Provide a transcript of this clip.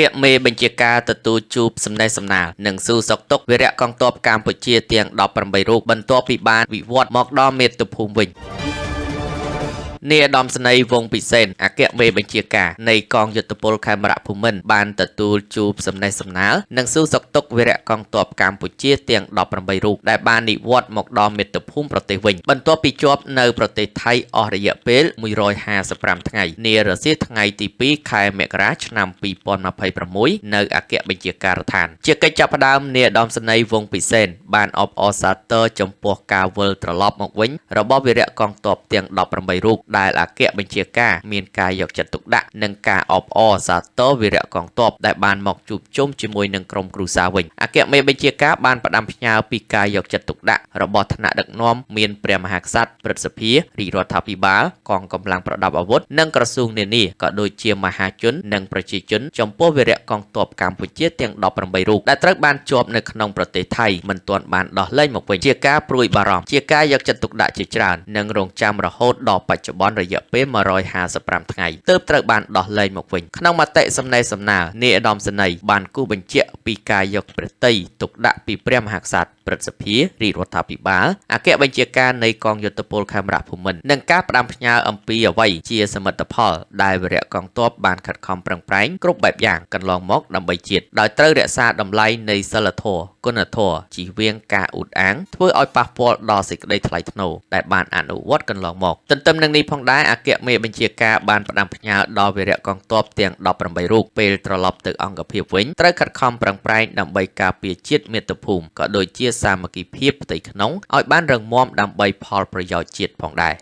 គមេបញ្ជាការទទួលជួបសម្ដែងសម្ដាលនិងស៊ូសុកទុកវីរៈកងទ័ពកម្ពុជាទាំង18រូបបន្ទាប់ពីបានវិវត្តមកដល់មាតុភូមិវិញនាយឧត្តមសេនីយ៍វង្សពិសេសអគ្គមេបញ្ជាការនៃកងយុទ្ធពលខេមរភូមិន្ទបានទទួលជួបសម្ដែងសម្ដាលនិងស៊ូសុកទុកវីរៈកងទ័ពកម្ពុជាទាំង18រូបដែលបាននិវត្តមកដល់មាតុភូមិប្រទេសវិញបន្ទាប់ពីជាប់នៅប្រទេសថៃអស់រយៈពេល155ថ្ងៃនារសៀលថ្ងៃទី2ខែមករាឆ្នាំ2026នៅអគ្គបញ្ជាការដ្ឋានជាកិច្ចចាប់ផ្ដើមនាយឧត្តមសេនីយ៍វង្សពិសេសបានអបអរសាទរចំពោះការវិលត្រឡប់មកវិញរបស់វីរៈកងទ័ពទាំង18រូបដែលអគ្គបញ្ជាការមានការយកចិត្តទុកដាក់និងការអបអរសាទរវីរៈកងទ័ពដែលបានមកជួបជុំជាមួយនឹងក្រុមគ្រួសារវិញអគ្គមេបញ្ជាការបានផ្ដាំផ្ញើពីការយកចិត្តទុកដាក់របស់ថ្នាក់ដឹកនាំមានព្រះមហាក្សត្រព្រឹទ្ធសភារាជរដ្ឋាភិបាលកងកម្លាំងប្រដាប់អាវុធនិងក្រសួងនានាក៏ដូចជាមហាជននិងប្រជាជនចំពោះវីរៈកងទ័ពកម្ពុជាទាំង18រូបដែលត្រូវបានជាប់នៅក្នុងប្រទេសថៃមិនទាន់បានដោះលែងមកវិញជាការព្រួយបារម្ភជាការយកចិត្តទុកដាក់ជាច្រើននិងរងចាំរហូតដល់បច្ចុប្បន្នរយៈពេល155ថ្ងៃទើបត្រូវបានដោះលែងមកវិញក្នុងមតិសម្ដែងសម្ដាលនាយឧត្តមសេនីយ៍បានគូបញ្ជាក់ពីការយកព្រះទ័យទុកដាក់ពីព្រះមហាក្សត្រព្រឹទ្ធសភារាជរដ្ឋាភិបាលអគ្គបញ្ជាការនៃកងយុទ្ធពលខេមរភូមិន្ទនិងការផ្ដាំផ្ញើអំពីអ្វីជាសមិទ្ធផលដែលវីរៈកងទ័ពបានខិតខំប្រឹងប្រែងគ្រប់បែបយ៉ាងកន្លងមកដើម្បីជាតិដោយត្រូវរក្សាតម្លៃនៃសីលធម៌គុណធម៌ជៀសវាងការអ៊ូតអាងធ្វើឲ្យប៉ះពាល់ដល់សេចក្តីថ្លៃថ្នូរដែលបានអនុវត្តកន្លងមកទន្ទឹមនឹងនេះផងដែរអគ្គមេបញ្ជាការបានផ្ដាំផ្ញើដល់វីរៈកងទ័ពទាំង18រូបពេលត្រឡប់ទៅអង្គភាពវិញត្រូវខិតខំប្រឹងប្រែងដើម្បីការពារជាតិមាតុភូមិក៏ដូចជាសាមគ្គីភាពផ្ទៃក្នុងឲ្យបានរឹងមាំដើម្បីផលប្រយោជន៍ជាតិផងដែរ